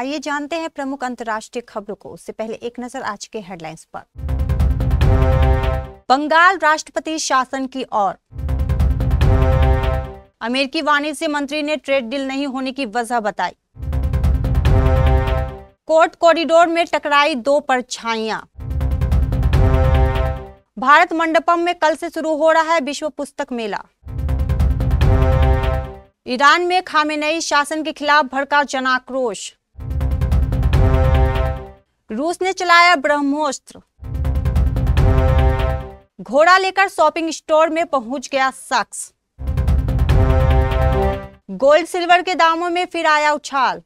आइए जानते हैं प्रमुख अंतर्राष्ट्रीय खबरों को। उससे पहले एक नजर आज के हेडलाइंस पर। बंगाल राष्ट्रपति शासन की ओर। अमेरिकी वाणिज्य मंत्री ने ट्रेड डील नहीं होने की वजह बताई। कोर्ट कॉरिडोर में टकराई दो परछाइयां। भारत मंडपम में कल से शुरू हो रहा है विश्व पुस्तक मेला। ईरान में खामेनेई शासन के खिलाफ भड़का जनाक्रोश। रूस ने चलाया ब्रह्मोस्त्र। घोड़ा लेकर शॉपिंग स्टोर में पहुंच गया शख्स। गोल्ड सिल्वर के दामों में फिर आया उछाल।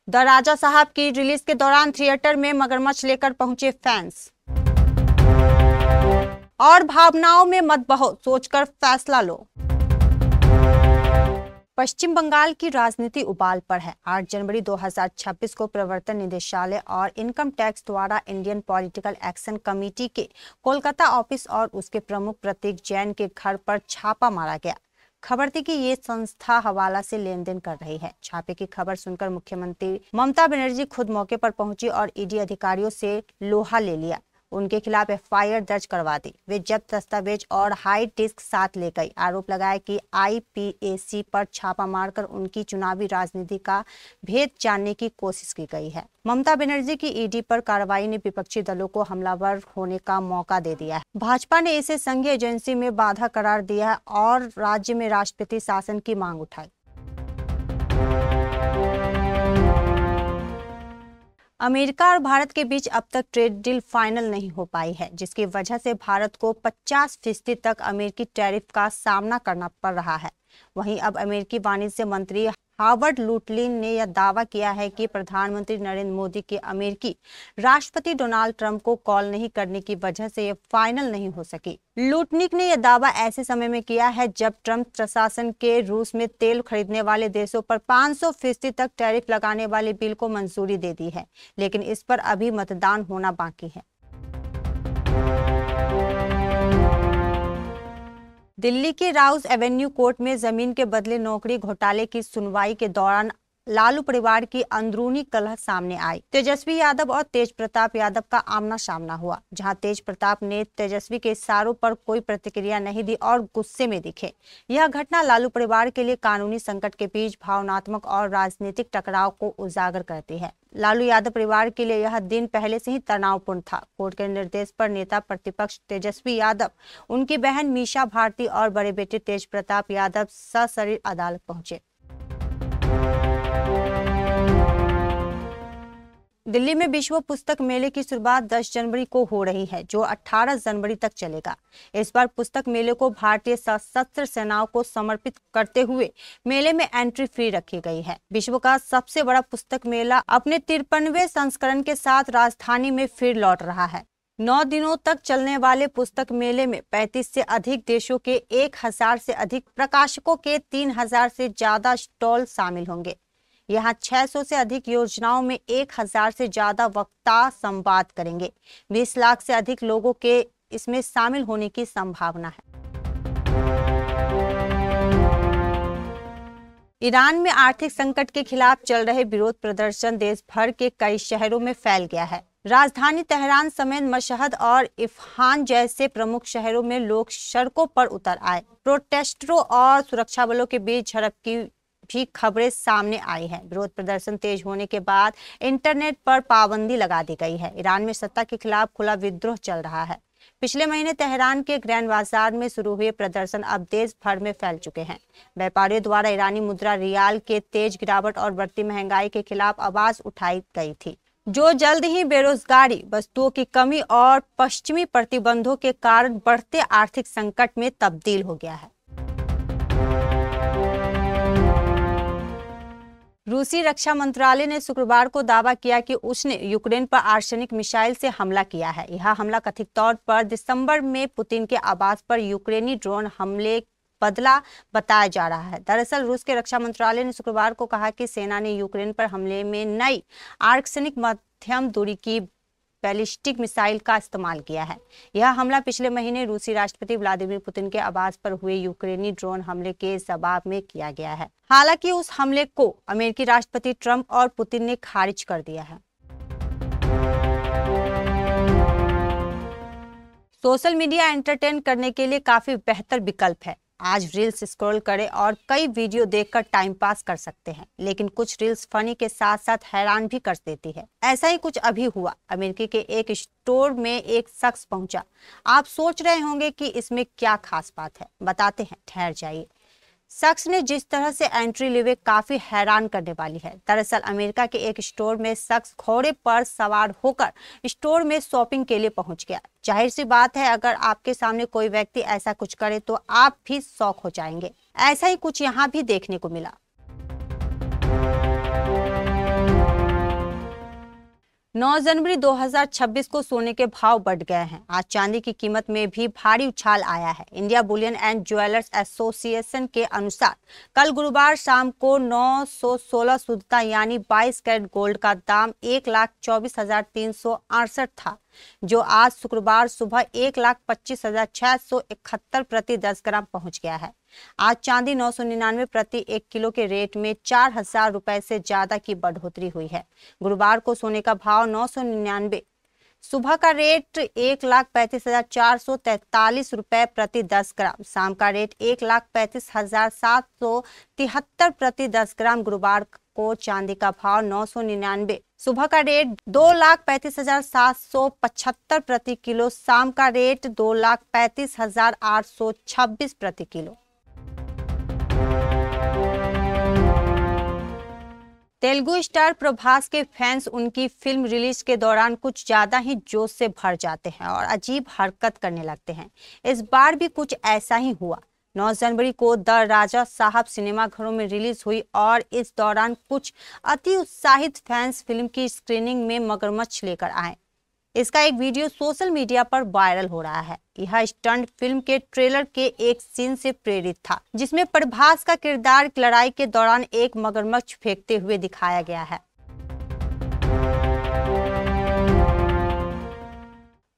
द राजा साहब की रिलीज के दौरान थिएटर में मगरमच्छ लेकर पहुंचे फैंस। और भावनाओं में मत बहो, सोचकर फैसला लो। पश्चिम बंगाल की राजनीति उबाल पर है। 8 जनवरी 2026 को प्रवर्तन निदेशालय और इनकम टैक्स द्वारा इंडियन पॉलिटिकल एक्शन कमेटी के कोलकाता ऑफिस और उसके प्रमुख प्रतीक जैन के घर पर छापा मारा गया। खबर थी कि ये संस्था हवाला से लेन देन कर रही है। छापे की खबर सुनकर मुख्यमंत्री ममता बनर्जी खुद मौके पर पहुंची और ईडी अधिकारियों से लोहा ले लिया। उनके खिलाफ एफआईआर दर्ज करवा दी। वे जब्त दस्तावेज और हार्ड डिस्क साथ ले गई। आरोप लगाया कि आईपीएसी पर छापा मारकर उनकी चुनावी राजनीति का भेद जानने की कोशिश की गई है। ममता बनर्जी की ईडी पर कार्रवाई ने विपक्षी दलों को हमलावर होने का मौका दे दिया है। भाजपा ने इसे संघीय एजेंसी में बाधा करार दिया है और राज्य में राष्ट्रपति शासन की मांग उठाई। अमेरिका और भारत के बीच अब तक ट्रेड डील फाइनल नहीं हो पाई है, जिसकी वजह से भारत को 50% तक अमेरिकी टैरिफ का सामना करना पड़ रहा है। वहीं अब अमेरिकी वाणिज्य मंत्री हार्वर्ड लुटलिन ने यह दावा किया है कि प्रधानमंत्री नरेंद्र मोदी के अमेरिकी राष्ट्रपति डोनाल्ड ट्रंप को कॉल नहीं करने की वजह से यह फाइनल नहीं हो सकी। लुटनिक ने यह दावा ऐसे समय में किया है जब ट्रंप प्रशासन के रूस में तेल खरीदने वाले देशों पर 500% तक टैरिफ लगाने वाले बिल को मंजूरी दे दी है, लेकिन इस पर अभी मतदान होना बाकी है। दिल्ली के राउस एवेन्यू कोर्ट में जमीन के बदले नौकरी घोटाले की सुनवाई के दौरान लालू परिवार की अंदरूनी कलह सामने आई। तेजस्वी यादव और तेज प्रताप यादव का आमना सामना हुआ, जहां तेज प्रताप ने तेजस्वी के इशारों पर कोई प्रतिक्रिया नहीं दी और गुस्से में दिखे। यह घटना लालू परिवार के लिए कानूनी संकट के बीच भावनात्मक और राजनीतिक टकराव को उजागर करती है। लालू यादव परिवार के लिए यह दिन पहले से ही तनावपूर्ण था। कोर्ट के निर्देश पर नेता प्रतिपक्ष तेजस्वी यादव, उनकी बहन मीसा भारती और बड़े बेटे तेज प्रताप यादव सशरीर अदालत पहुंचे। दिल्ली में विश्व पुस्तक मेले की शुरुआत 10 जनवरी को हो रही है, जो 18 जनवरी तक चलेगा। इस बार पुस्तक मेले को भारतीय सशस्त्र सेनाओं को समर्पित करते हुए मेले में एंट्री फ्री रखी गई है। विश्व का सबसे बड़ा पुस्तक मेला अपने 53वें संस्करण के साथ राजधानी में फिर लौट रहा है। 9 दिनों तक चलने वाले पुस्तक मेले में 35 से अधिक देशों के 1000 से अधिक प्रकाशकों के 3000 से ज्यादा स्टॉल शामिल होंगे। यहाँ 600 से अधिक योजनाओं में 1000 से ज्यादा वक्ता संवाद करेंगे। 20 लाख से अधिक लोगों के इसमें शामिल होने की संभावना है। ईरान में आर्थिक संकट के खिलाफ चल रहे विरोध प्रदर्शन देश भर के कई शहरों में फैल गया है। राजधानी तेहरान समेत मशहद और इस्फहान जैसे प्रमुख शहरों में लोग सड़कों पर उतर आए। प्रोटेस्टरों और सुरक्षा बलों के बीच झड़प की भी खबरें सामने आई है। विरोध प्रदर्शन तेज होने के बाद इंटरनेट पर पाबंदी लगा दी गई है। ईरान में सत्ता के खिलाफ खुला विद्रोह चल रहा है। पिछले महीने तेहरान के ग्रैंड बाजार में शुरू हुए प्रदर्शन अब देश भर में फैल चुके हैं। व्यापारियों द्वारा ईरानी मुद्रा रियाल के तेज गिरावट और बढ़ती महंगाई के खिलाफ आवाज उठाई गई थी, जो जल्द ही बेरोजगारी, वस्तुओं की कमी और पश्चिमी प्रतिबंधों के कारण बढ़ते आर्थिक संकट में तब्दील हो गया है। रूसी रक्षा मंत्रालय ने शुक्रवार को दावा किया कि उसने यूक्रेन पर आर्सेनिक मिसाइल से हमला किया है। यह हमला कथित तौर पर दिसंबर में पुतिन के आवास पर यूक्रेनी ड्रोन हमले बदला बताया जा रहा है। दरअसल रूस के रक्षा मंत्रालय ने शुक्रवार को कहा कि सेना ने यूक्रेन पर हमले में नई आर्सेनिक मध्यम दूरी की बैलिस्टिक मिसाइल का इस्तेमाल किया है। यह हमला पिछले महीने रूसी राष्ट्रपति व्लादिमीर पुतिन के आवास पर हुए यूक्रेनी ड्रोन हमले के जवाब में किया गया है। हालांकि उस हमले को अमेरिकी राष्ट्रपति ट्रंप और पुतिन ने खारिज कर दिया है। सोशल मीडिया एंटरटेन करने के लिए काफी बेहतर विकल्प है। आज रील्स स्क्रॉल करें और कई वीडियो देखकर टाइम पास कर सकते हैं, लेकिन कुछ रील्स फनी के साथ साथ हैरान भी कर देती है। ऐसा ही कुछ अभी हुआ। अमेरिका के एक स्टोर में एक शख्स पहुंचा। आप सोच रहे होंगे कि इसमें क्या खास बात है, बताते हैं, ठहर जाइए। शख्स ने जिस तरह से एंट्री ली वे काफी हैरान करने वाली है। दरअसल अमेरिका के एक स्टोर में शख्स घोड़े पर सवार होकर स्टोर में शॉपिंग के लिए पहुंच गया। जाहिर सी बात है, अगर आपके सामने कोई व्यक्ति ऐसा कुछ करे तो आप भी शॉक हो जाएंगे। ऐसा ही कुछ यहाँ भी देखने को मिला। 9 जनवरी 2026 को सोने के भाव बढ़ गए हैं। आज चांदी की कीमत में भी भारी उछाल आया है। India Boolean and jewellers association के अनुसार कल गुरुवार शाम को 916 शुद्धता यानी 22 कैरेट गोल्ड का दाम 1,24,368 था, जो आज शुक्रवार सुबह 1,25,671 प्रति 10 ग्राम पहुंच गया है। आज चांदी 999 प्रति 1 किलो के रेट में 4,000 रुपए से ज्यादा की बढ़ोतरी हुई है। गुरुवार को सोने का भाव 999, सुबह का रेट 1,35,443 रुपए प्रति 10 ग्राम, शाम का रेट 1,35,773 प्रति 10 ग्राम। गुरुवार को चांदी का भाव 999, सुबह का रेट 2,35,775 प्रति किलो, शाम का रेट 2,35,826 प्रति किलो। तेलुगु स्टार प्रभास के फैंस उनकी फिल्म रिलीज के दौरान कुछ ज्यादा ही जोश से भर जाते हैं और अजीब हरकत करने लगते हैं। इस बार भी कुछ ऐसा ही हुआ। 9 जनवरी को द राजा साहब सिनेमाघरों में रिलीज हुई और इस दौरान कुछ अति उत्साहित फैंस फिल्म की स्क्रीनिंग में मगरमच्छ लेकर आए। इसका एक वीडियो सोशल मीडिया पर वायरल हो रहा है। यह स्टंट फिल्म के ट्रेलर के एक सीन से प्रेरित था, जिसमें प्रभास का किरदार लड़ाई के दौरान एक मगरमच्छ फेंकते हुए दिखाया गया है।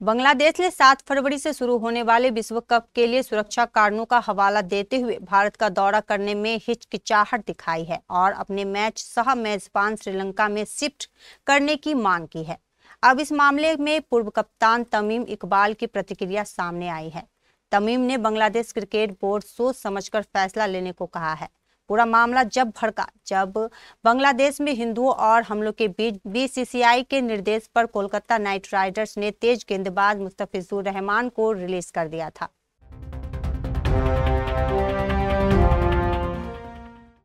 बांग्लादेश ने 7 फरवरी से शुरू होने वाले विश्व कप के लिए सुरक्षा कारणों का हवाला देते हुए भारत का दौरा करने में हिचकिचाहट दिखाई है और अपने मैच सह मेजबान श्रीलंका में शिफ्ट करने की मांग की है। अब इस मामले में पूर्व कप्तान तमीम इकबाल की प्रतिक्रिया सामने आई है। तमीम ने बांग्लादेश क्रिकेट बोर्ड सोच समझकर फैसला लेने को कहा है। पूरा मामला जब भड़का जब बांग्लादेश में हिंदुओं और हमलों के बीच बीसीसीआई के निर्देश पर कोलकाता नाइट राइडर्स ने तेज गेंदबाज मुस्तफिजुर रहमान को रिलीज कर दिया था।